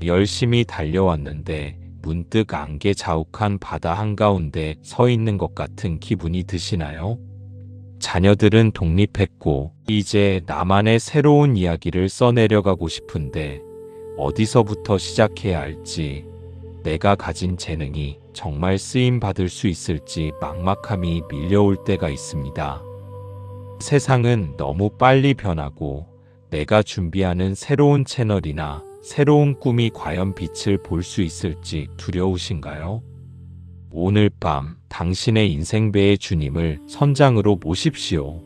열심히 달려왔는데 문득 안개 자욱한 바다 한가운데 서 있는 것 같은 기분이 드시나요? 자녀들은 독립했고 이제 나만의 새로운 이야기를 써내려가고 싶은데 어디서부터 시작해야 할지, 내가 가진 재능이 정말 쓰임받을 수 있을지 막막함이 밀려올 때가 있습니다. 세상은 너무 빨리 변하고 내가 준비하는 새로운 채널이나 새로운 꿈이 과연 빛을 볼 수 있을지 두려우신가요? 오늘 밤 당신의 인생배의 주님을 선장으로 모십시오.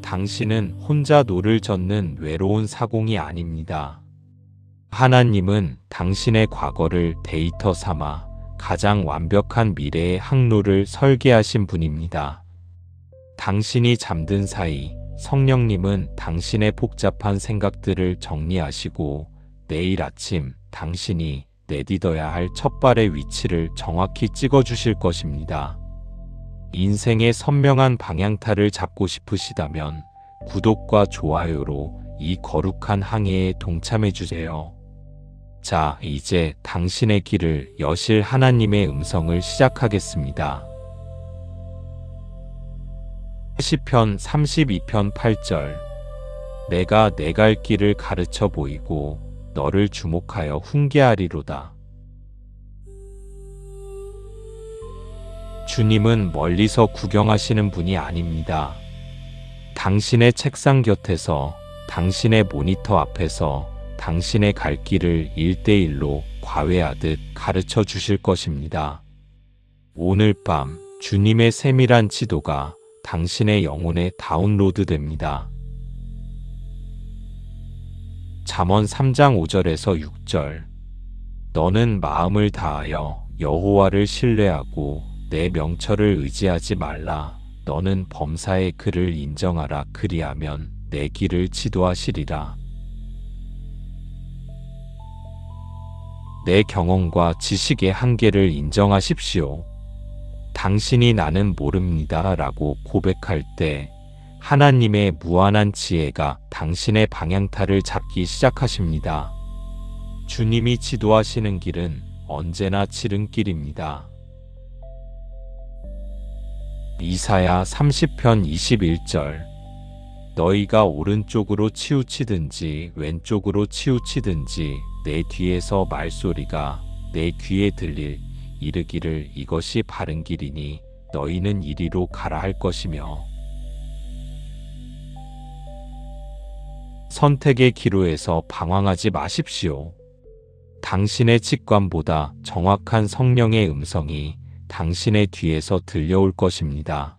당신은 혼자 노를 젓는 외로운 사공이 아닙니다. 하나님은 당신의 과거를 데이터 삼아 가장 완벽한 미래의 항로를 설계하신 분입니다. 당신이 잠든 사이 성령님은 당신의 복잡한 생각들을 정리하시고 내일 아침 당신이 내딛어야 할 첫 발의 위치를 정확히 찍어주실 것입니다. 인생의 선명한 방향타를 잡고 싶으시다면 구독과 좋아요로 이 거룩한 항해에 동참해주세요. 자, 이제 당신의 길을 여실 하나님의 음성을 시작하겠습니다. 시편 32편 8절. 내가 내 갈 길을 가르쳐 보이고 너를 주목하여 훈계하리로다. 주님은 멀리서 구경하시는 분이 아닙니다. 당신의 책상 곁에서, 당신의 모니터 앞에서 당신의 갈 길을 1대1로 과외하듯 가르쳐 주실 것입니다. 오늘 밤 주님의 세밀한 지도가 당신의 영혼에 다운로드 됩니다. 잠언 3장 5절에서 6절. 너는 마음을 다하여 여호와를 신뢰하고 내 명철을 의지하지 말라. 너는 범사의 그를 인정하라. 그리하면 내 길을 지도하시리라. 내 경험과 지식의 한계를 인정하십시오. 당신이 나는 모릅니다 라고 고백할 때 하나님의 무한한 지혜가 당신의 방향타를 잡기 시작하십니다. 주님이 지도하시는 길은 언제나 지름길입니다. 이사야 30편 21절. 너희가 오른쪽으로 치우치든지 왼쪽으로 치우치든지 내 뒤에서 말소리가 내 귀에 들릴 이르기를 이것이 바른 길이니 너희는 이리로 가라 할 것이며. 선택의 기로에서 방황하지 마십시오. 당신의 직관보다 정확한 성령의 음성이 당신의 뒤에서 들려올 것입니다.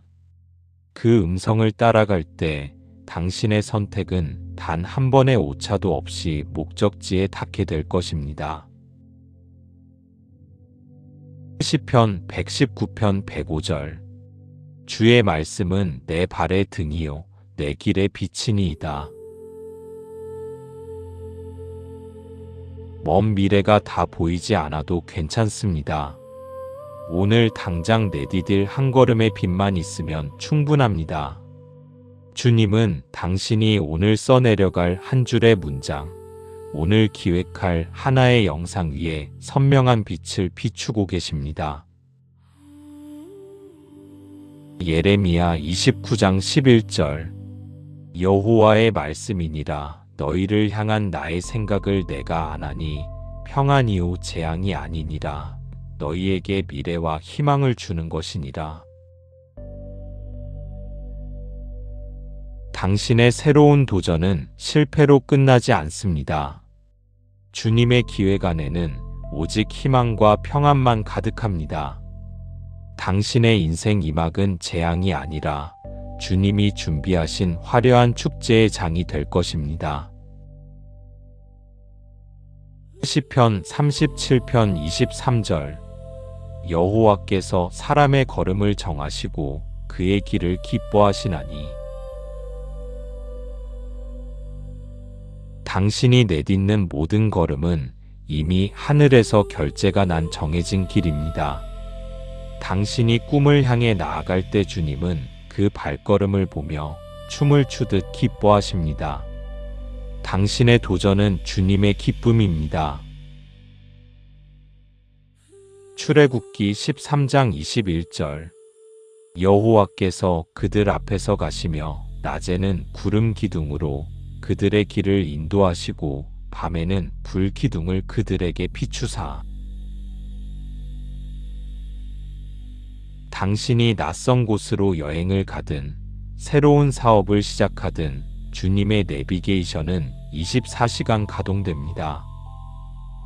그 음성을 따라갈 때 당신의 선택은 단 한 번의 오차도 없이 목적지에 닿게 될 것입니다. 시편 119편 105절. 주의 말씀은 내 발의 등이요 내 길의 빛이니이다. 먼 미래가 다 보이지 않아도 괜찮습니다. 오늘 당장 내디딜 한 걸음의 빛만 있으면 충분합니다. 주님은 당신이 오늘 써내려갈 한 줄의 문장, 오늘 기획할 하나의 영상 위에 선명한 빛을 비추고 계십니다. 예레미야 29장 11절. 여호와의 말씀이니라. 너희를 향한 나의 생각을 내가 아나니 평안이요 재앙이 아니니라. 너희에게 미래와 희망을 주는 것이니라. 당신의 새로운 도전은 실패로 끝나지 않습니다. 주님의 기획안에는 오직 희망과 평안만 가득합니다. 당신의 인생 이막은 재앙이 아니라 주님이 준비하신 화려한 축제의 장이 될 것입니다. 시편 37편 23절. 여호와께서 사람의 걸음을 정하시고 그의 길을 기뻐하시나니. 당신이 내딛는 모든 걸음은 이미 하늘에서 결제가 난 정해진 길입니다. 당신이 꿈을 향해 나아갈 때 주님은 그 발걸음을 보며 춤을 추듯 기뻐하십니다. 당신의 도전은 주님의 기쁨입니다. 출애굽기 13장 21절. 여호와께서 그들 앞에서 가시며 낮에는 구름 기둥으로 그들의 길을 인도하시고 밤에는 불 기둥을 그들에게 비추사 당신이 낯선 곳으로 여행을 가든 새로운 사업을 시작하든 주님의 내비게이션은 24시간 가동됩니다.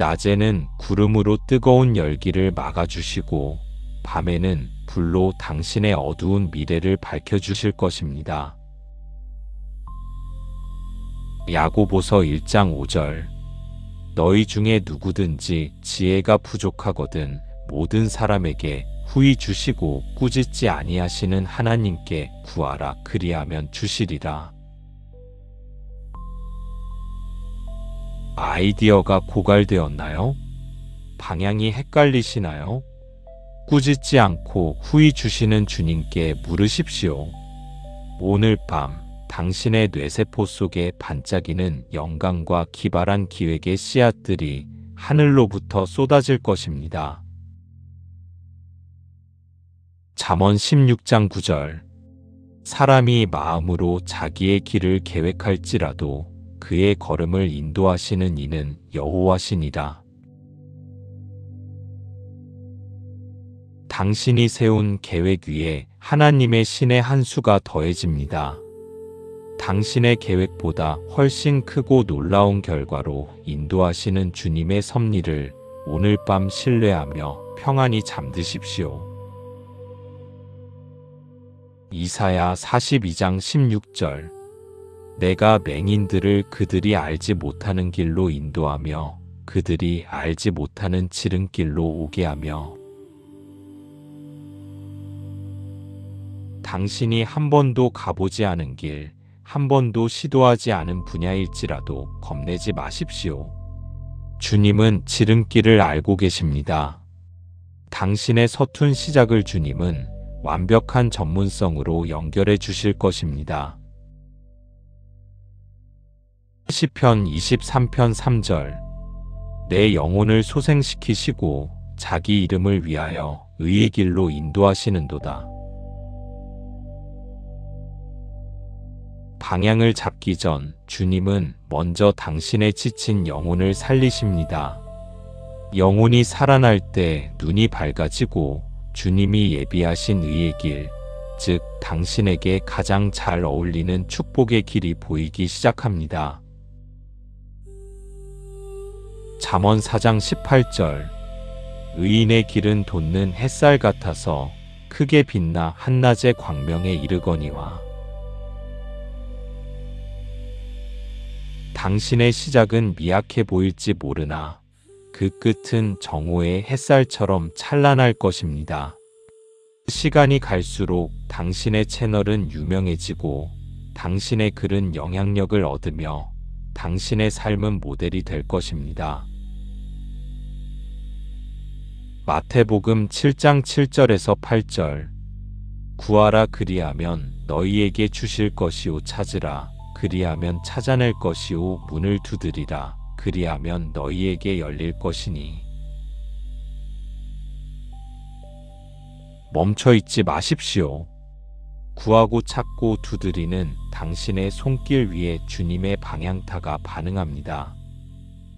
낮에는 구름으로 뜨거운 열기를 막아주시고 밤에는 불로 당신의 어두운 미래를 밝혀주실 것입니다. 야고보서 1장 5절. 너희 중에 누구든지 지혜가 부족하거든 모든 사람에게 후히 주시고 꾸짖지 아니하시는 하나님께 구하라 그리하면 주시리라. 아이디어가 고갈되었나요? 방향이 헷갈리시나요? 꾸짖지 않고 후히 주시는 주님께 물으십시오. 오늘 밤 당신의 뇌세포 속에 반짝이는 영감과 기발한 기획의 씨앗들이 하늘로부터 쏟아질 것입니다. 잠언 16장 9절. 사람이 마음으로 자기의 길을 계획할지라도 그의 걸음을 인도하시는 이는 여호와시니라. 당신이 세운 계획 위에 하나님의 신의 한 수가 더해집니다. 당신의 계획보다 훨씬 크고 놀라운 결과로 인도하시는 주님의 섭리를 오늘 밤 신뢰하며 평안히 잠드십시오. 이사야 42장 16절. 내가 맹인들을 그들이 알지 못하는 길로 인도하며 그들이 알지 못하는 지름길로 오게 하며 당신이 한 번도 가보지 않은 길, 한 번도 시도하지 않은 분야일지라도 겁내지 마십시오. 주님은 지름길을 알고 계십니다. 당신의 서툰 시작을 주님은 완벽한 전문성으로 연결해 주실 것입니다. 시편 23편 3절. 내 영혼을 소생시키시고 자기 이름을 위하여 의의 길로 인도하시는도다. 방향을 잡기 전 주님은 먼저 당신의 지친 영혼을 살리십니다. 영혼이 살아날 때 눈이 밝아지고 주님이 예비하신 의의 길, 즉 당신에게 가장 잘 어울리는 축복의 길이 보이기 시작합니다. 잠언 4장 18절. 의인의 길은 돋는 햇살 같아서 크게 빛나 한낮의 광명에 이르거니와. 당신의 시작은 미약해 보일지 모르나 그 끝은 정오의 햇살처럼 찬란할 것입니다. 시간이 갈수록 당신의 채널은 유명해지고 당신의 글은 영향력을 얻으며 당신의 삶은 모델이 될 것입니다. 마태복음 7장 7절에서 8절. 구하라 그리하면 너희에게 주실 것이요 찾으라 그리하면 찾아낼 것이요 문을 두드리라 그리하면 너희에게 열릴 것이니. 멈춰 있지 마십시오. 구하고 찾고 두드리는 당신의 손길 위에 주님의 방향타가 반응합니다.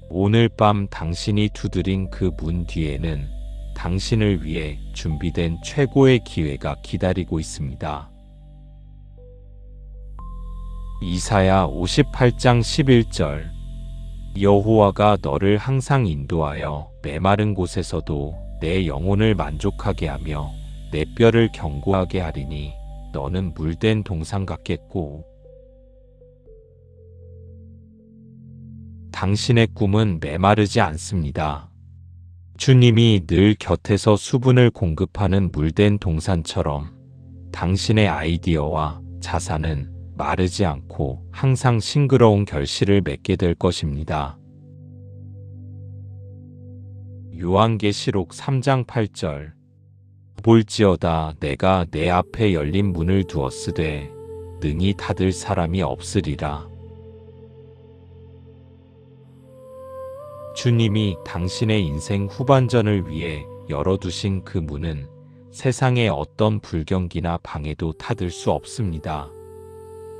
오늘 밤 당신이 두드린 그 문 뒤에는 당신을 위해 준비된 최고의 기회가 기다리고 있습니다. 이사야 58장 11절. 여호와가 너를 항상 인도하여 메마른 곳에서도 내 영혼을 만족하게 하며 내 뼈를 견고하게 하리니 너는 물된 동산 같겠고. 당신의 꿈은 메마르지 않습니다. 주님이 늘 곁에서 수분을 공급하는 물된 동산처럼 당신의 아이디어와 자산은 마르지 않고 항상 싱그러운 결실을 맺게 될 것입니다. 요한계시록 3장 8절. 볼지어다 내가 내 앞에 열린 문을 두었으되 능히 닫을 사람이 없으리라. 주님이 당신의 인생 후반전을 위해 열어두신 그 문은 세상의 어떤 불경기나 방해도 닫을 수 없습니다.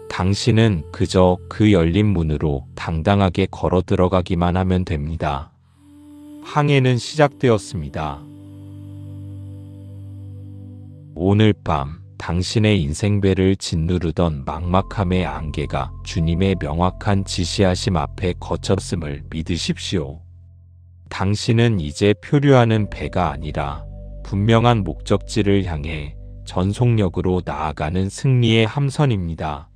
당신은 그저 그 열린 문으로 당당하게 걸어 들어가기만 하면 됩니다. 항해는 시작되었습니다. 오늘 밤 당신의 인생배를 짓누르던 막막함의 안개가 주님의 명확한 지시하심 앞에 거쳤음을 믿으십시오. 당신은 이제 표류하는 배가 아니라 분명한 목적지를 향해 전속력으로 나아가는 승리의 함선입니다.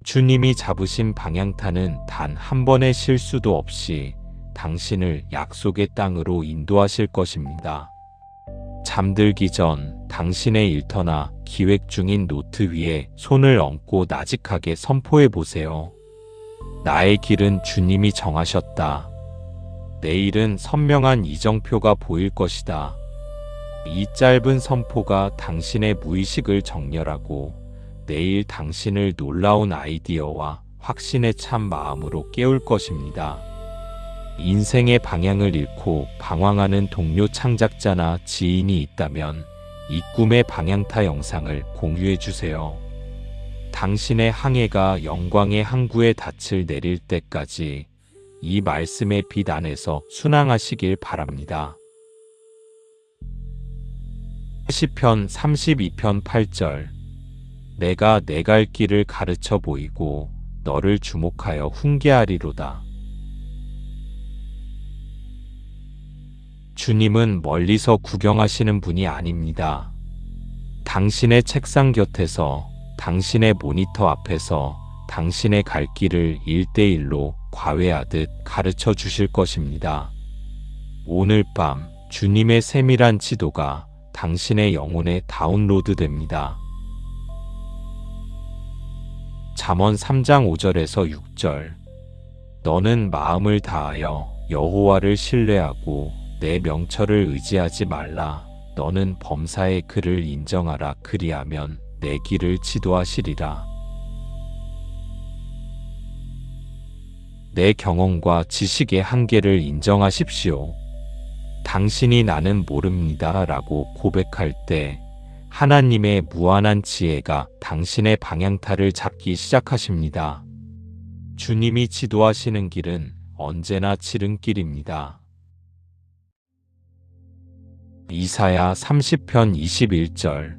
주님이 잡으신 방향타는 단 한 번의 실수도 없이 당신을 약속의 땅으로 인도하실 것입니다. 잠들기 전 당신의 일터나 기획 중인 노트 위에 손을 얹고 나직하게 선포해 보세요. 나의 길은 주님이 정하셨다. 내일은 선명한 이정표가 보일 것이다. 이 짧은 선포가 당신의 무의식을 정렬하고 내일 당신을 놀라운 아이디어와 확신에 찬 마음으로 깨울 것입니다. 인생의 방향을 잃고 방황하는 동료 창작자나 지인이 있다면 이 꿈의 방향타 영상을 공유해 주세요. 당신의 항해가 영광의 항구에 닻을 내릴 때까지 이 말씀의 빛 안에서 순항하시길 바랍니다. 시편 32편 8절. 내가 내 갈 길을 가르쳐 보이고 너를 주목하여 훈계하리로다. 주님은 멀리서 구경하시는 분이 아닙니다. 당신의 책상 곁에서, 당신의 모니터 앞에서 당신의 갈 길을 1대1로 과외하듯 가르쳐 주실 것입니다. 오늘 밤 주님의 세밀한 지도가 당신의 영혼에 다운로드 됩니다. 잠언 3장 5절에서 6절. 너는 마음을 다하여 여호와를 신뢰하고 내 명철을 의지하지 말라. 너는 범사의 그를 인정하라. 그리하면 내 길을 지도하시리라. 내 경험과 지식의 한계를 인정하십시오. 당신이 나는 모릅니다 라고 고백할 때 하나님의 무한한 지혜가 당신의 방향타를 잡기 시작하십니다. 주님이 지도하시는 길은 언제나 지름길입니다. 이사야 30편 21절.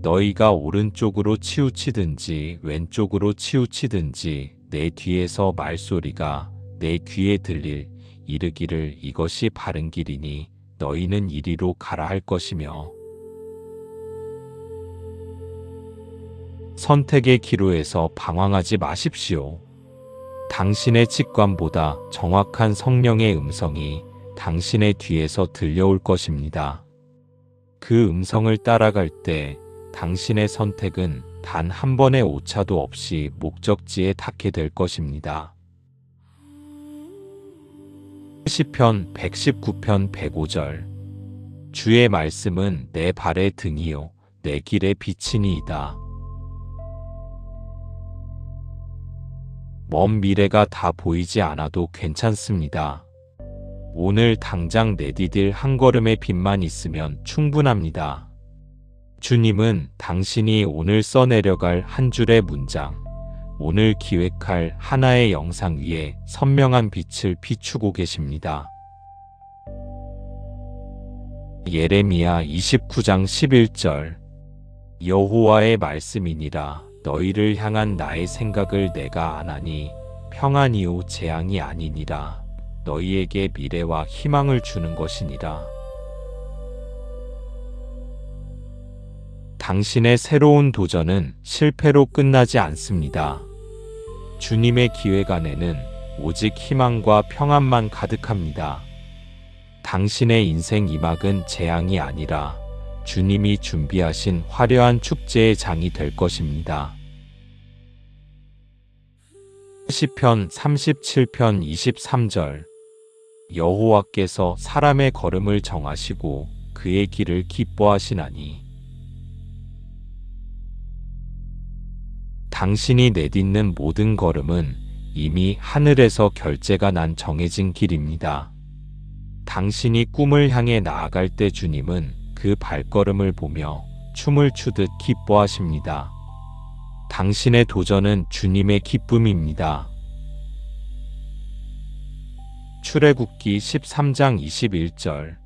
너희가 오른쪽으로 치우치든지 왼쪽으로 치우치든지 내 뒤에서 말소리가 내 귀에 들릴 이르기를 이것이 바른 길이니 너희는 이리로 가라 할 것이며. 선택의 기로에서 방황하지 마십시오. 당신의 직관보다 정확한 성령의 음성이 당신의 뒤에서 들려올 것입니다. 그 음성을 따라갈 때 당신의 선택은 단 한 번의 오차도 없이 목적지에 닿게 될 것입니다. 시편 119편 105절. 주의 말씀은 내 발의 등이요 내 길의 빛이니이다. 먼 미래가 다 보이지 않아도 괜찮습니다. 오늘 당장 내디딜 한 걸음의 빛만 있으면 충분합니다. 주님은 당신이 오늘 써내려갈 한 줄의 문장, 오늘 기획할 하나의 영상 위에 선명한 빛을 비추고 계십니다. 예레미야 29장 11절. 여호와의 말씀이니라. 너희를 향한 나의 생각을 내가 아나니 평안이요 재앙이 아니니라. 너희에게 미래와 희망을 주는 것이니라. 당신의 새로운 도전은 실패로 끝나지 않습니다. 주님의 기획 안에는 오직 희망과 평안만 가득합니다. 당신의 인생 이막은 재앙이 아니라 주님이 준비하신 화려한 축제의 장이 될 것입니다. 시편 37편 23절. 여호와께서 사람의 걸음을 정하시고 그의 길을 기뻐하시나니. 당신이 내딛는 모든 걸음은 이미 하늘에서 결제가 난 정해진 길입니다. 당신이 꿈을 향해 나아갈 때 주님은 그 발걸음을 보며 춤을 추듯 기뻐하십니다. 당신의 도전은 주님의 기쁨입니다. 출애굽기 13장 21절.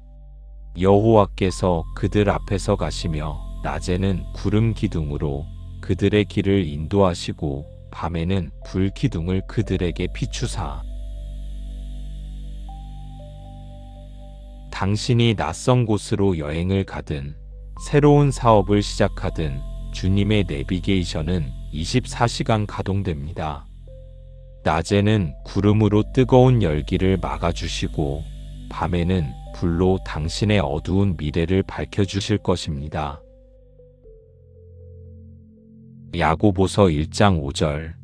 여호와께서 그들 앞에서 가시며 낮에는 구름 기둥으로 그들의 길을 인도하시고 밤에는 불 기둥을 그들에게 비추사. 당신이 낯선 곳으로 여행을 가든 새로운 사업을 시작하든 주님의 내비게이션은 24시간 가동됩니다. 낮에는 구름으로 뜨거운 열기를 막아주시고 밤에는 불로 당신의 어두운 미래를 밝혀주실 것입니다. 야고보서 1장 5절.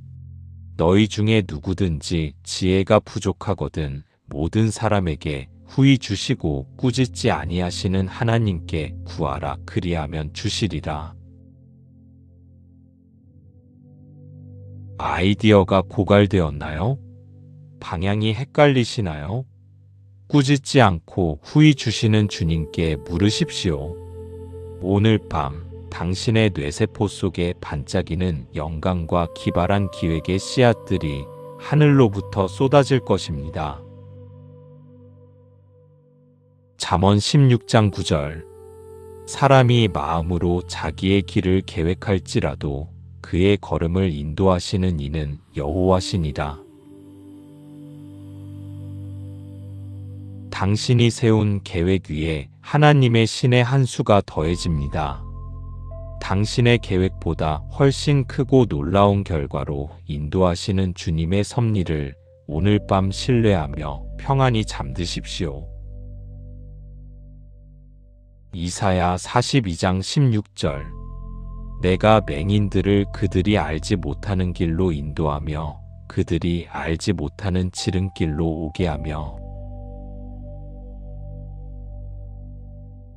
너희 중에 누구든지 지혜가 부족하거든 모든 사람에게 후히 주시고 꾸짖지 아니하시는 하나님께 구하라 그리하면 주시리라. 아이디어가 고갈되었나요? 방향이 헷갈리시나요? 꾸짖지 않고 후히 주시는 주님께 물으십시오. 오늘 밤 당신의 뇌세포 속에 반짝이는 영감과 기발한 기획의 씨앗들이 하늘로부터 쏟아질 것입니다. 잠언 16장 9절. 사람이 마음으로 자기의 길을 계획할지라도 그의 걸음을 인도하시는 이는 여호와시니라. 당신이 세운 계획 위에 하나님의 신의 한 수가 더해집니다. 당신의 계획보다 훨씬 크고 놀라운 결과로 인도하시는 주님의 섭리를 오늘 밤 신뢰하며 평안히 잠드십시오. 이사야 42장 16절. 내가 맹인들을 그들이 알지 못하는 길로 인도하며 그들이 알지 못하는 지름길로 오게 하며.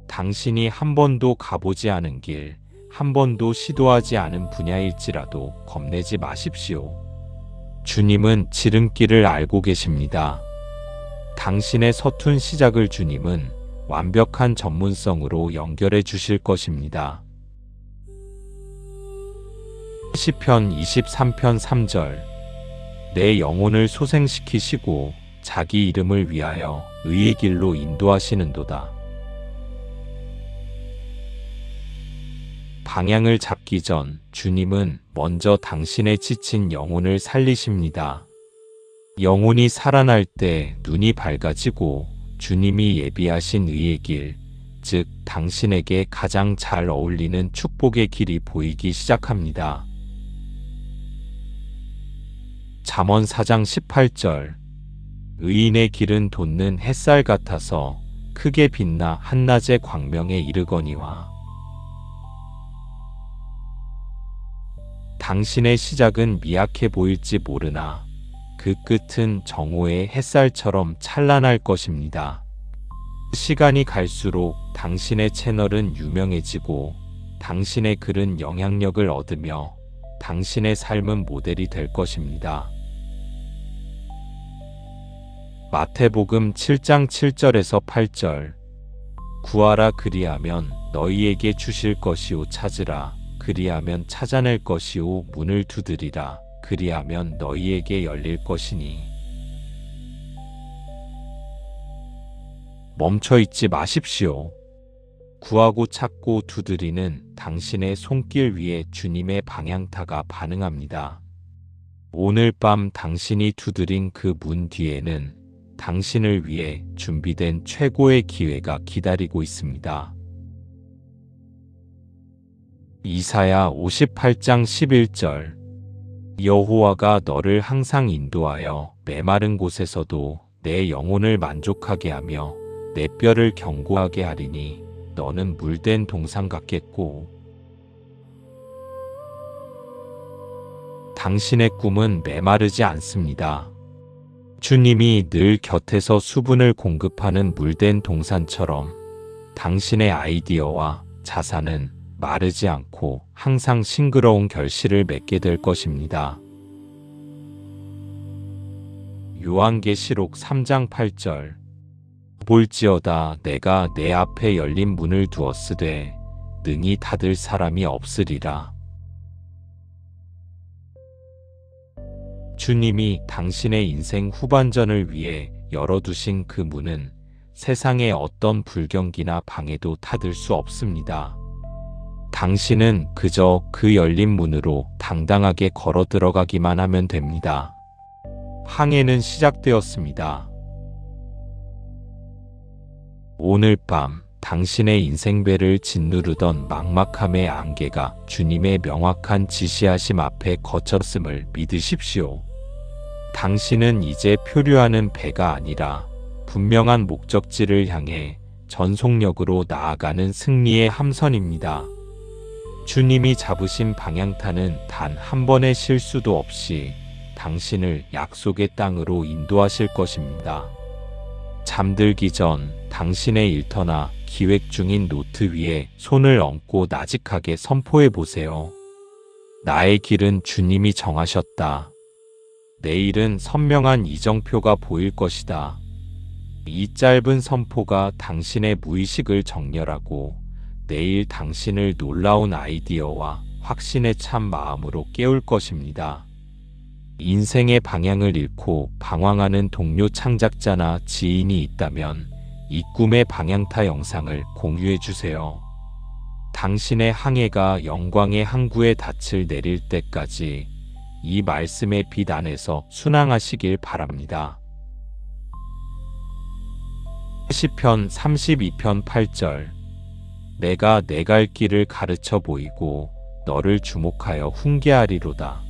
당신이 한 번도 가보지 않은 길, 한 번도 시도하지 않은 분야일지라도 겁내지 마십시오. 주님은 지름길을 알고 계십니다. 당신의 서툰 시작을 주님은 완벽한 전문성으로 연결해 주실 것입니다. 시편 23편 3절. 내 영혼을 소생시키시고 자기 이름을 위하여 의의 길로 인도하시는도다. 방향을 잡기 전 주님은 먼저 당신의 지친 영혼을 살리십니다. 영혼이 살아날 때 눈이 밝아지고 주님이 예비하신 의의 길, 즉 당신에게 가장 잘 어울리는 축복의 길이 보이기 시작합니다. 잠언 4장 18절. 의인의 길은 돋는 햇살 같아서 크게 빛나 한낮의 광명에 이르거니와. 당신의 시작은 미약해 보일지 모르나 그 끝은 정오의 햇살처럼 찬란할 것입니다. 시간이 갈수록 당신의 채널은 유명해지고 당신의 글은 영향력을 얻으며 당신의 삶은 모델이 될 것입니다. 마태복음 7장 7절에서 8절. 구하라 그리하면 너희에게 주실 것이요 찾으라 그리하면 찾아낼 것이요 문을 두드리라 그리하면 너희에게 열릴 것이니. 멈춰 있지 마십시오. 구하고 찾고 두드리는 당신의 손길 위에 주님의 방향타가 반응합니다. 오늘 밤 당신이 두드린 그 문 뒤에는 당신을 위해 준비된 최고의 기회가 기다리고 있습니다. 이사야 58장 11절. 여호와가 너를 항상 인도하여 메마른 곳에서도 내 영혼을 만족하게 하며 내 뼈를 견고하게 하리니 너는 물된 동산 같겠고. 당신의 꿈은 메마르지 않습니다. 주님이 늘 곁에서 수분을 공급하는 물된 동산처럼 당신의 아이디어와 자산은 마르지 않고 항상 싱그러운 결실을 맺게 될 것입니다. 요한계시록 3장 8절. 볼지어다 내가 내 앞에 열린 문을 두었으되 능히 닫을 사람이 없으리라. 주님이 당신의 인생 후반전을 위해 열어두신 그 문은 세상의 어떤 불경기나 방해도 닫을 수 없습니다. 당신은 그저 그 열린 문으로 당당하게 걸어 들어가기만 하면 됩니다. 항해는 시작되었습니다. 오늘 밤 당신의 인생배를 짓누르던 막막함의 안개가 주님의 명확한 지시하심 앞에 거쳤음을 믿으십시오. 당신은 이제 표류하는 배가 아니라 분명한 목적지를 향해 전속력으로 나아가는 승리의 함선입니다. 주님이 잡으신 방향타는 단 한 번의 실수도 없이 당신을 약속의 땅으로 인도하실 것입니다. 잠들기 전 당신의 일터나 기획 중인 노트 위에 손을 얹고 나직하게 선포해 보세요. 나의 길은 주님이 정하셨다. 내일은 선명한 이정표가 보일 것이다. 이 짧은 선포가 당신의 무의식을 정렬하고 내일 당신을 놀라운 아이디어와 확신에 찬 마음으로 깨울 것입니다. 인생의 방향을 잃고 방황하는 동료 창작자나 지인이 있다면 이 꿈의 방향타 영상을 공유해 주세요. 당신의 항해가 영광의 항구에 닻을 내릴 때까지 이 말씀의 빛 안에서 순항하시길 바랍니다. 시편 32편 8절 내가 내 갈 길을 가르쳐 보이고 너를 주목하여 훈계하리로다.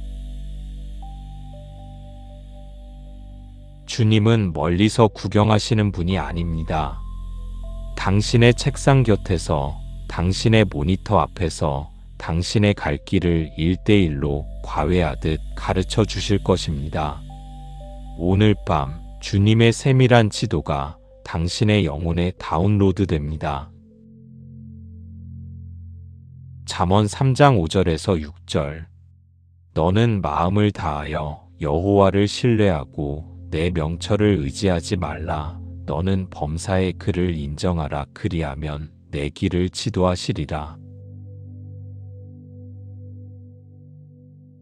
주님은 멀리서 구경하시는 분이 아닙니다. 당신의 책상 곁에서, 당신의 모니터 앞에서 당신의 갈 길을 1대1로 과외하듯 가르쳐 주실 것입니다. 오늘 밤 주님의 세밀한 지도가 당신의 영혼에 다운로드 됩니다. 잠언 3장 5절에서 6절 너는 마음을 다하여 여호와를 신뢰하고 내 명철을 의지하지 말라. 너는 범사의 그를 인정하라. 그리하면 내 길을 지도하시리라.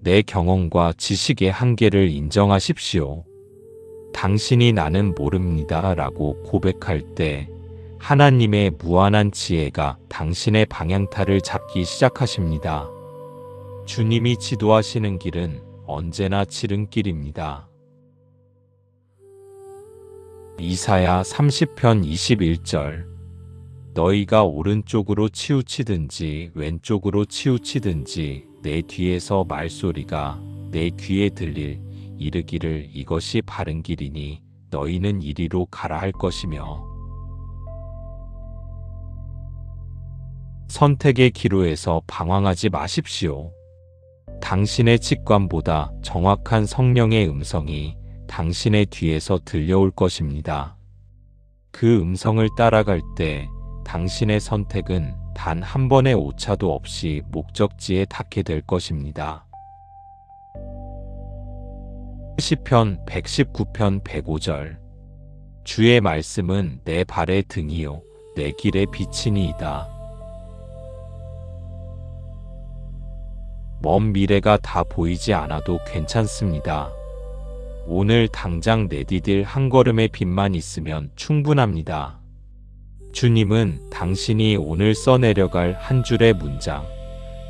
내 경험과 지식의 한계를 인정하십시오. 당신이 나는 모릅니다 라고 고백할 때 하나님의 무한한 지혜가 당신의 방향타를 잡기 시작하십니다. 주님이 지도하시는 길은 언제나 지름길입니다. 이사야 30편 21절 너희가 오른쪽으로 치우치든지 왼쪽으로 치우치든지 내 뒤에서 말소리가 내 귀에 들릴 이르기를 이것이 바른 길이니 너희는 이리로 가라 할 것이며 선택의 기로에서 방황하지 마십시오. 당신의 직관보다 정확한 성령의 음성이 당신의 뒤에서 들려올 것입니다. 그 음성을 따라갈 때 당신의 선택은 단 한 번의 오차도 없이 목적지에 닿게 될 것입니다. 시편 119편 105절 주의 말씀은 내 발의 등이요 내 길의 빛이니이다. 먼 미래가 다 보이지 않아도 괜찮습니다. 오늘 당장 내디딜 한 걸음의 빛만 있으면 충분합니다. 주님은 당신이 오늘 써내려갈 한 줄의 문장,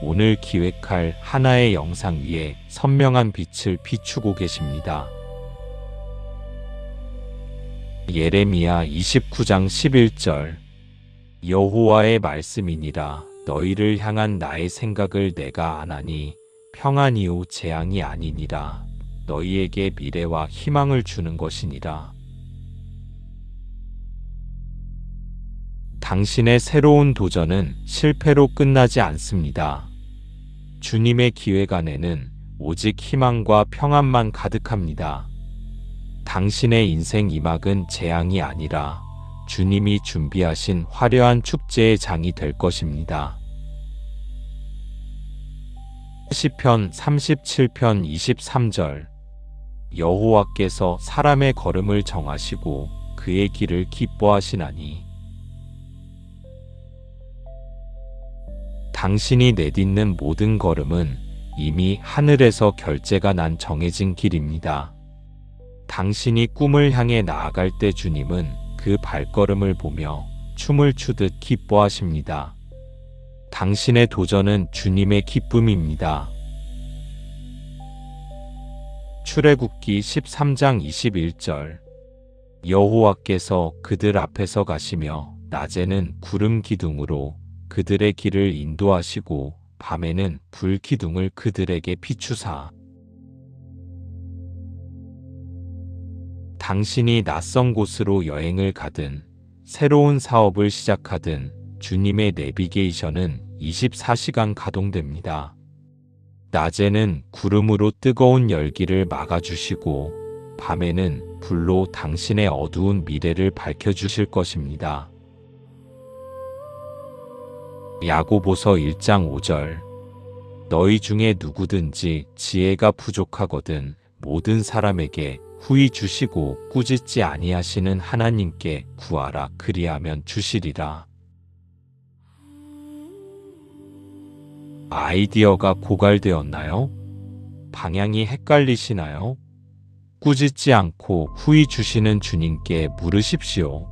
오늘 기획할 하나의 영상 위에 선명한 빛을 비추고 계십니다. 예레미야 29장 11절 여호와의 말씀이니라 너희를 향한 나의 생각을 내가 아나니 평안이요 재앙이 아니니라 너희에게 미래와 희망을 주는 것이니라. 당신의 새로운 도전은 실패로 끝나지 않습니다. 주님의 기획 안에는 오직 희망과 평안만 가득합니다. 당신의 인생 이막은 재앙이 아니라 주님이 준비하신 화려한 축제의 장이 될 것입니다. 시편 37편 23절 여호와께서 사람의 걸음을 정하시고 그의 길을 기뻐하시나니 당신이 내딛는 모든 걸음은 이미 하늘에서 결제가 난 정해진 길입니다. 당신이 꿈을 향해 나아갈 때 주님은 그 발걸음을 보며 춤을 추듯 기뻐하십니다. 당신의 도전은 주님의 기쁨입니다. 출애굽기 13장 21절 여호와께서 그들 앞에서 가시며 낮에는 구름 기둥으로 그들의 길을 인도하시고 밤에는 불 기둥을 그들에게 비추사 당신이 낯선 곳으로 여행을 가든 새로운 사업을 시작하든 주님의 내비게이션은 24시간 가동됩니다. 낮에는 구름으로 뜨거운 열기를 막아주시고 밤에는 불로 당신의 어두운 미래를 밝혀주실 것입니다. 야고보서 1장 5절 너희 중에 누구든지 지혜가 부족하거든 모든 사람에게 후히 주시고 꾸짖지 아니하시는 하나님께 구하라 그리하면 주시리라. 아이디어가 고갈되었나요? 방향이 헷갈리시나요? 꾸짖지 않고 후히 주시는 주님께 물으십시오.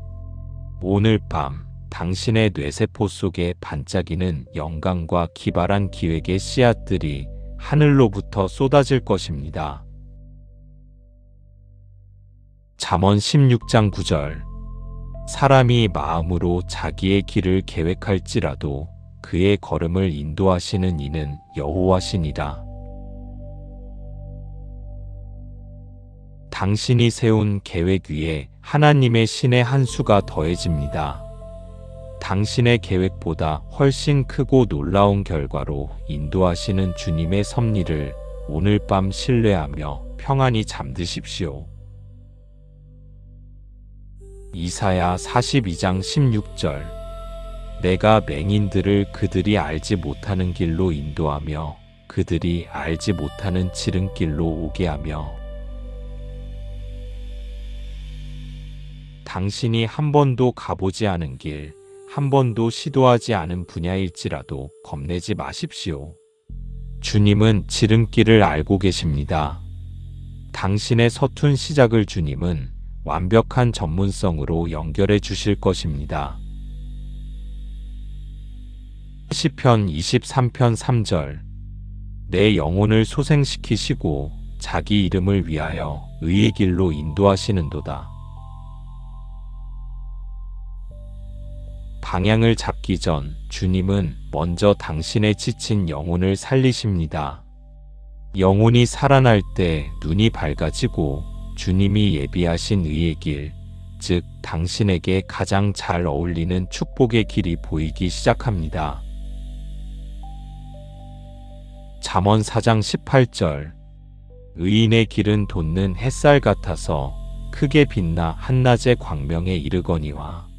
오늘 밤 당신의 뇌세포 속에 반짝이는 영광과 기발한 기획의 씨앗들이 하늘로부터 쏟아질 것입니다. 잠언 16장 9절 사람이 마음으로 자기의 길을 계획할지라도 그의 걸음을 인도하시는 이는 여호와시니라. 당신이 세운 계획 위에 하나님의 신의 한 수가 더해집니다. 당신의 계획보다 훨씬 크고 놀라운 결과로 인도하시는 주님의 섭리를 오늘 밤 신뢰하며 평안히 잠드십시오. 이사야 42장 16절 내가 맹인들을 그들이 알지 못하는 길로 인도하며 그들이 알지 못하는 지름길로 오게 하며 당신이 한 번도 가보지 않은 길, 한 번도 시도하지 않은 분야일지라도 겁내지 마십시오. 주님은 지름길을 알고 계십니다. 당신의 서툰 시작을 주님은 완벽한 전문성으로 연결해 주실 것입니다. 시편 23편 3절 내 영혼을 소생시키시고 자기 이름을 위하여 의의 길로 인도하시는도다. 방향을 잡기 전 주님은 먼저 당신의 지친 영혼을 살리십니다. 영혼이 살아날 때 눈이 밝아지고 주님이 예비하신 의의 길, 즉 당신에게 가장 잘 어울리는 축복의 길이 보이기 시작합니다. 잠언 4장 18절 의인의 길은 돋는 햇살 같아서 크게 빛나 한낮의 광명에 이르거니와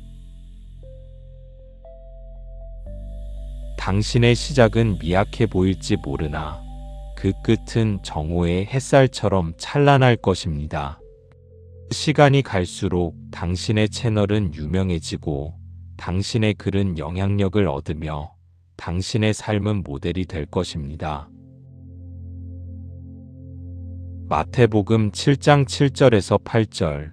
당신의 시작은 미약해 보일지 모르나 그 끝은 정오의 햇살처럼 찬란할 것입니다. 시간이 갈수록 당신의 채널은 유명해지고 당신의 글은 영향력을 얻으며 당신의 삶은 모델이 될 것입니다. 마태복음 7장 7절에서 8절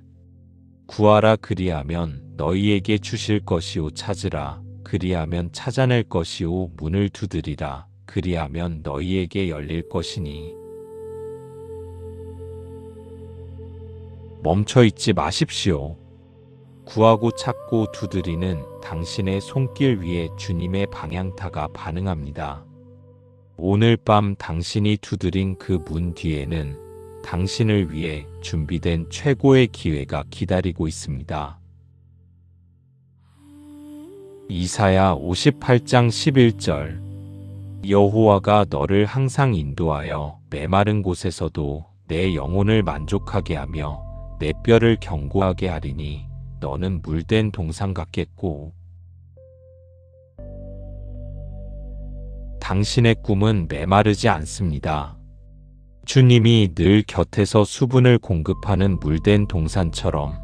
구하라 그리하면 너희에게 주실 것이요 찾으라 그리하면 찾아낼 것이요 문을 두드리라 그리하면 너희에게 열릴 것이니 멈춰 있지 마십시오. 구하고 찾고 두드리는 당신의 손길 위에 주님의 방향타가 반응합니다. 오늘 밤 당신이 두드린 그 문 뒤에는 당신을 위해 준비된 최고의 기회가 기다리고 있습니다. 이사야 58장 11절 여호와가 너를 항상 인도하여 메마른 곳에서도 내 영혼을 만족하게 하며 내 뼈를 견고하게 하리니 너는 물된 동산 같겠고 당신의 꿈은 메마르지 않습니다. 주님이 늘 곁에서 수분을 공급하는 물된 동산처럼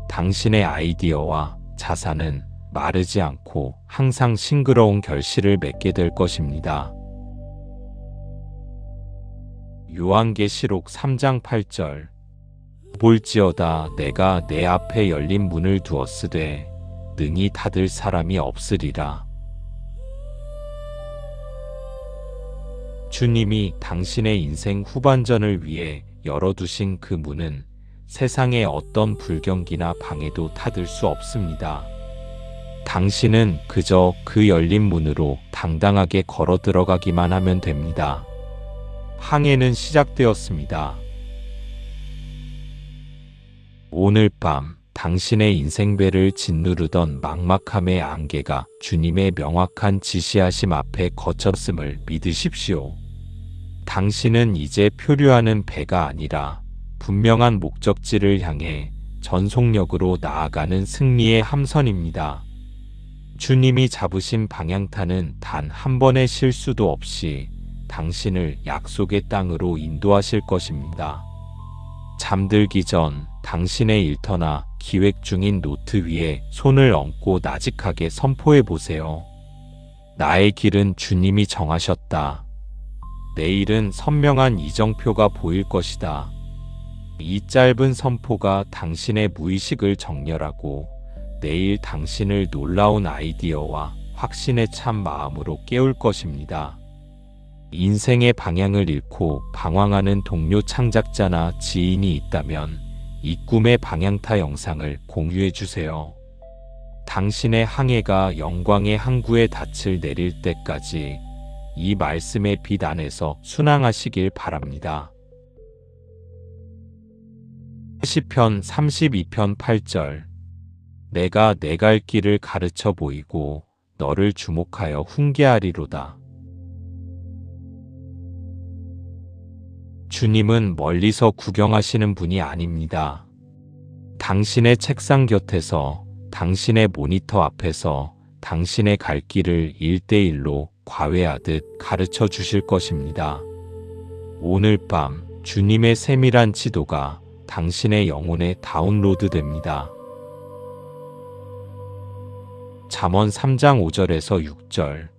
당신의 아이디어와 자산은 마르지 않고 항상 싱그러운 결실을 맺게 될 것입니다. 요한계시록 3장 8절. 볼지어다 내가 내 앞에 열린 문을 두었으되 능히 닫을 사람이 없으리라. 주님이 당신의 인생 후반전을 위해 열어두신 그 문은 세상의 어떤 불경기나 방해도 닫을 수 없습니다. 당신은 그저 그 열린 문으로 당당하게 걸어 들어가기만 하면 됩니다. 항해는 시작되었습니다. 오늘 밤 당신의 인생배를 짓누르던 막막함의 안개가 주님의 명확한 지시하심 앞에 거쳤음을 믿으십시오. 당신은 이제 표류하는 배가 아니라 분명한 목적지를 향해 전속력으로 나아가는 승리의 함선입니다. 주님이 잡으신 방향타는 단 한 번의 실수도 없이 당신을 약속의 땅으로 인도하실 것입니다. 잠들기 전 당신의 일터나 기획 중인 노트 위에 손을 얹고 나직하게 선포해 보세요. 나의 길은 주님이 정하셨다. 내일은 선명한 이정표가 보일 것이다. 이 짧은 선포가 당신의 무의식을 정렬하고 내일 당신을 놀라운 아이디어와 확신의 참 마음으로 깨울 것입니다. 인생의 방향을 잃고 방황하는 동료 창작자나 지인이 있다면 이 꿈의 방향타 영상을 공유해 주세요. 당신의 항해가 영광의 항구에 닻을 내릴 때까지 이 말씀의 빛 안에서 순항하시길 바랍니다. 시편 32편 8절. 내가 내 갈 길을 가르쳐 보이고 너를 주목하여 훈계하리로다. 주님은 멀리서 구경하시는 분이 아닙니다. 당신의 책상 곁에서, 당신의 모니터 앞에서 당신의 갈 길을 1대1로 과외하듯 가르쳐 주실 것입니다. 오늘 밤 주님의 세밀한 지도가 당신의 영혼에 다운로드 됩니다. 잠언 3장 5절에서 6절.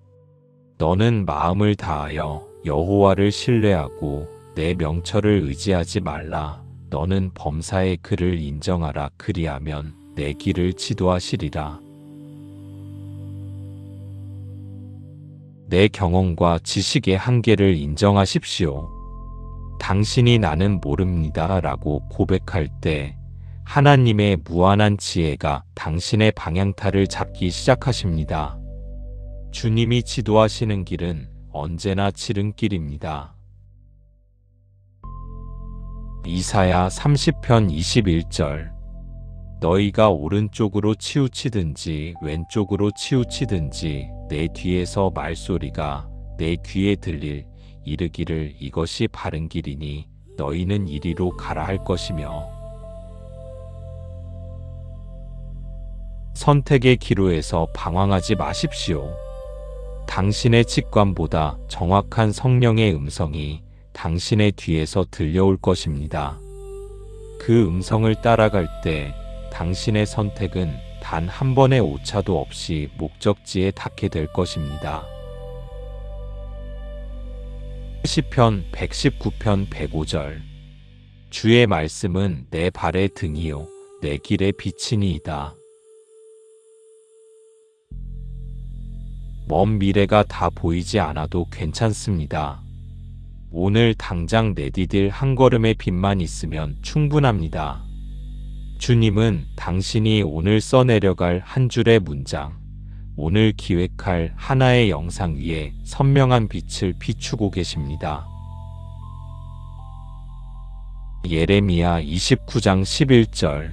너는 마음을 다하여 여호와를 신뢰하고 내 명철을 의지하지 말라. 너는 범사의 그를 인정하라. 그리하면 내 길을 지도하시리라. 내 경험과 지식의 한계를 인정하십시오. 당신이 나는 모릅니다 라고 고백할 때 하나님의 무한한 지혜가 당신의 방향타를 잡기 시작하십니다. 주님이 지도하시는 길은 언제나 지름길입니다. 이사야 30편 21절. 너희가 오른쪽으로 치우치든지 왼쪽으로 치우치든지 내 뒤에서 말소리가 내 귀에 들릴 이르기를 이것이 바른 길이니 너희는 이리로 가라 할 것이며. 선택의 기로에서 방황하지 마십시오. 당신의 직관보다 정확한 성령의 음성이 당신의 뒤에서 들려올 것입니다. 그 음성을 따라갈 때 당신의 선택은 단 한 번의 오차도 없이 목적지에 닿게 될 것입니다. 시편 119편 105절. 주의 말씀은 내 발의 등이요 내 길의 빛이니이다. 먼 미래가 다 보이지 않아도 괜찮습니다. 오늘 당장 내디딜 한 걸음의 빛만 있으면 충분합니다. 주님은 당신이 오늘 써내려갈 한 줄의 문장, 오늘 기획할 하나의 영상 위에 선명한 빛을 비추고 계십니다. 예레미야 29장 11절.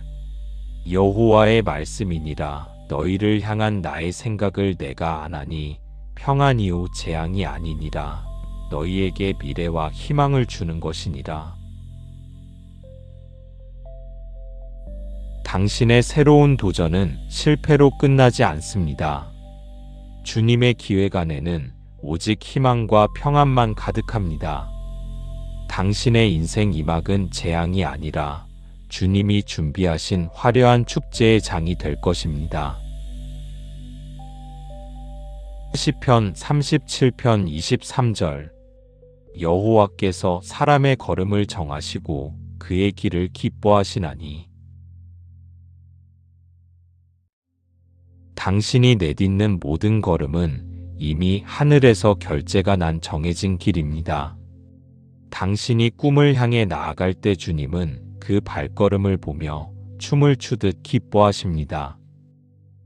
여호와의 말씀이니라. 너희를 향한 나의 생각을 내가 아나니 평안이요 재앙이 아니니라. 너희에게 미래와 희망을 주는 것이니라. 당신의 새로운 도전은 실패로 끝나지 않습니다. 주님의 기획 안에는 오직 희망과 평안만 가득합니다. 당신의 인생 이막은 재앙이 아니라 주님이 준비하신 화려한 축제의 장이 될 것입니다. 시편 37편 23절. 여호와께서 사람의 걸음을 정하시고 그의 길을 기뻐하시나니 당신이 내딛는 모든 걸음은 이미 하늘에서 결제가 난 정해진 길입니다. 당신이 꿈을 향해 나아갈 때 주님은 그 발걸음을 보며 춤을 추듯 기뻐하십니다.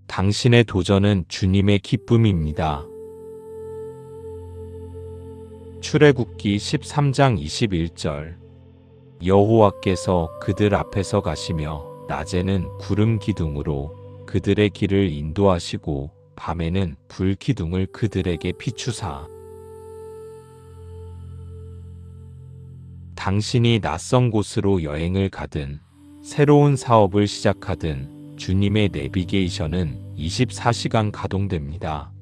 당신의 도전은 주님의 기쁨입니다. 출애굽기 13장 21절. 여호와께서 그들 앞에서 가시며 낮에는 구름 기둥으로 그들의 길을 인도하시고 밤에는 불 기둥을 그들에게 비추사 당신이 낯선 곳으로 여행을 가든 새로운 사업을 시작하든 주님의 내비게이션은 24시간 가동됩니다.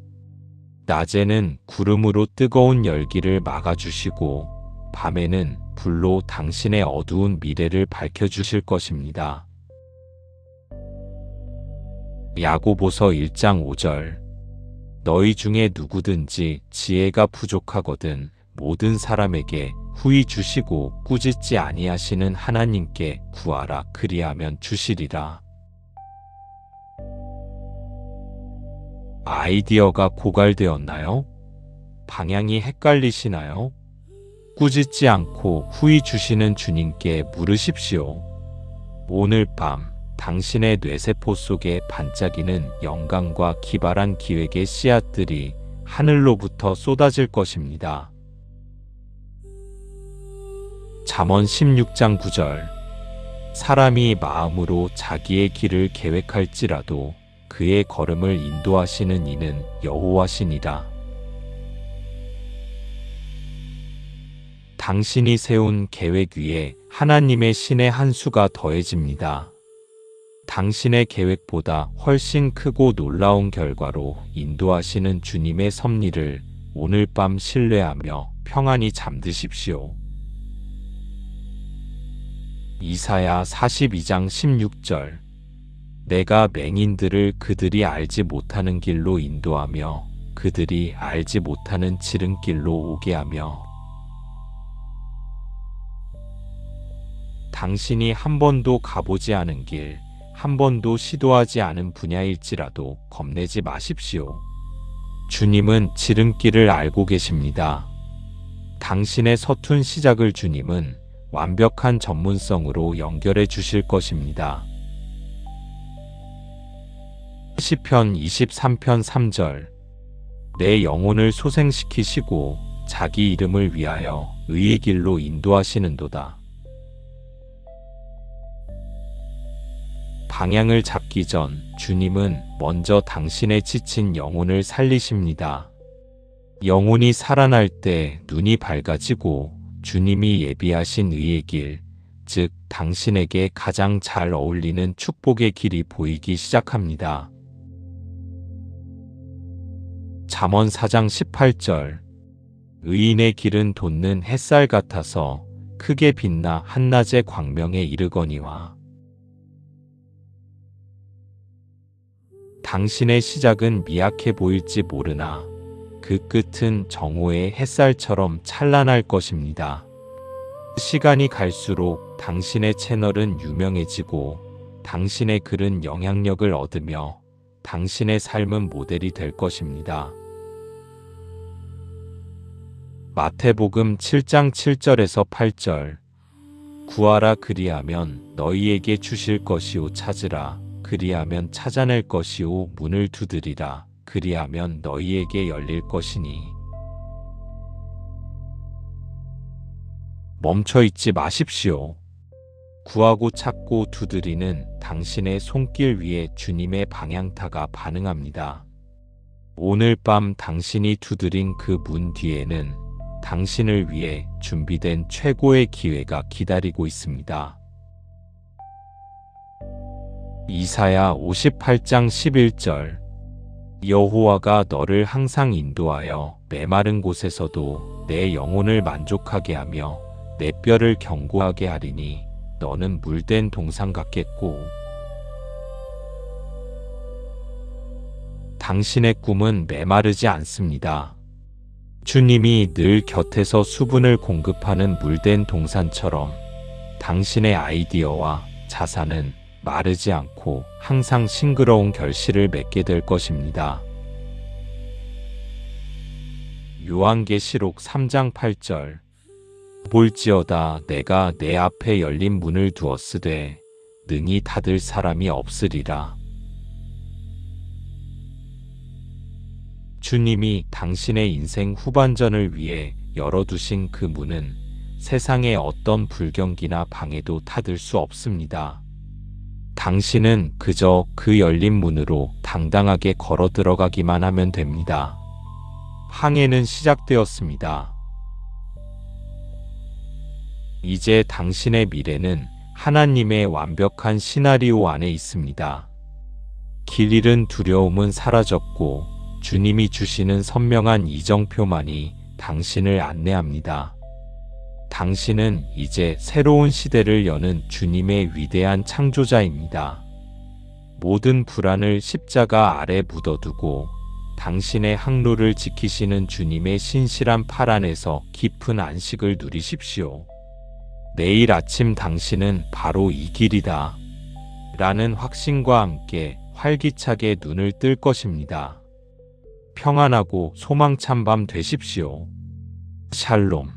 낮에는 구름으로 뜨거운 열기를 막아주시고 밤에는 불로 당신의 어두운 미래를 밝혀주실 것입니다. 야고보서 1장 5절. 너희 중에 누구든지 지혜가 부족하거든 모든 사람에게 후히 주시고 꾸짖지 아니하시는 하나님께 구하라 그리하면 주시리라. 아이디어가 고갈되었나요? 방향이 헷갈리시나요? 꾸짖지 않고 후히 주시는 주님께 물으십시오. 오늘 밤 당신의 뇌세포 속에 반짝이는 영광과 기발한 기획의 씨앗들이 하늘로부터 쏟아질 것입니다. 잠언 16장 9절. 사람이 마음으로 자기의 길을 계획할지라도 그의 걸음을 인도하시는 이는 여호와시니라. 당신이 세운 계획 위에 하나님의 신의 한 수가 더해집니다. 당신의 계획보다 훨씬 크고 놀라운 결과로 인도하시는 주님의 섭리를 오늘 밤 신뢰하며 평안히 잠드십시오. 이사야 42장 16절. 내가 맹인들을 그들이 알지 못하는 길로 인도하며 그들이 알지 못하는 지름길로 오게 하며 당신이 한 번도 가보지 않은 길, 한 번도 시도하지 않은 분야일지라도 겁내지 마십시오. 주님은 지름길을 알고 계십니다. 당신의 서툰 시작을 주님은 완벽한 전문성으로 연결해 주실 것입니다. 시편 23편 3절. 내 영혼을 소생시키시고 자기 이름을 위하여 의의 길로 인도하시는도다. 방향을 잡기 전 주님은 먼저 당신의 지친 영혼을 살리십니다. 영혼이 살아날 때 눈이 밝아지고 주님이 예비하신 의의 길, 즉 당신에게 가장 잘 어울리는 축복의 길이 보이기 시작합니다. 잠언 4장 18절. 의인의 길은 돋는 햇살 같아서 크게 빛나 한낮의 광명에 이르거니와. 당신의 시작은 미약해 보일지 모르나 그 끝은 정오의 햇살처럼 찬란할 것입니다. 시간이 갈수록 당신의 채널은 유명해지고 당신의 글은 영향력을 얻으며 당신의 삶은 모델이 될 것입니다. 마태복음 7장 7절에서 8절. 구하라 그리하면 너희에게 주실 것이요 찾으라 그리하면 찾아낼 것이요 문을 두드리라 그리하면 너희에게 열릴 것이니. 멈춰 있지 마십시오. 구하고 찾고 두드리는 당신의 손길 위에 주님의 방향타가 반응합니다. 오늘 밤 당신이 두드린 그 문 뒤에는 당신을 위해 준비된 최고의 기회가 기다리고 있습니다. 이사야 58장 11절. 여호와가 너를 항상 인도하여 메마른 곳에서도 내 영혼을 만족하게 하며 내 뼈를 견고하게 하리니 너는 물된 동산 같겠고, 당신의 꿈은 메마르지 않습니다. 주님이 늘 곁에서 수분을 공급하는 물된 동산처럼 당신의 아이디어와 자산은 마르지 않고 항상 싱그러운 결실을 맺게 될 것입니다. 요한계시록 3장 8절. 볼지어다 내가 내 앞에 열린 문을 두었으되 능히 닫을 사람이 없으리라. 주님이 당신의 인생 후반전을 위해 열어두신 그 문은 세상의 어떤 불경기나 방해도 닫을 수 없습니다. 당신은 그저 그 열린 문으로 당당하게 걸어 들어가기만 하면 됩니다. 항해는 시작되었습니다. 이제 당신의 미래는 하나님의 완벽한 시나리오 안에 있습니다. 길 잃은 두려움은 사라졌고 주님이 주시는 선명한 이정표만이 당신을 안내합니다. 당신은 이제 새로운 시대를 여는 주님의 위대한 창조자입니다. 모든 불안을 십자가 아래 묻어두고 당신의 항로를 지키시는 주님의 신실한 팔 안에서 깊은 안식을 누리십시오. 내일 아침 당신은 바로 이 길이다 라는 확신과 함께 활기차게 눈을 뜰 것입니다. 평안하고 소망찬 밤 되십시오. 샬롬.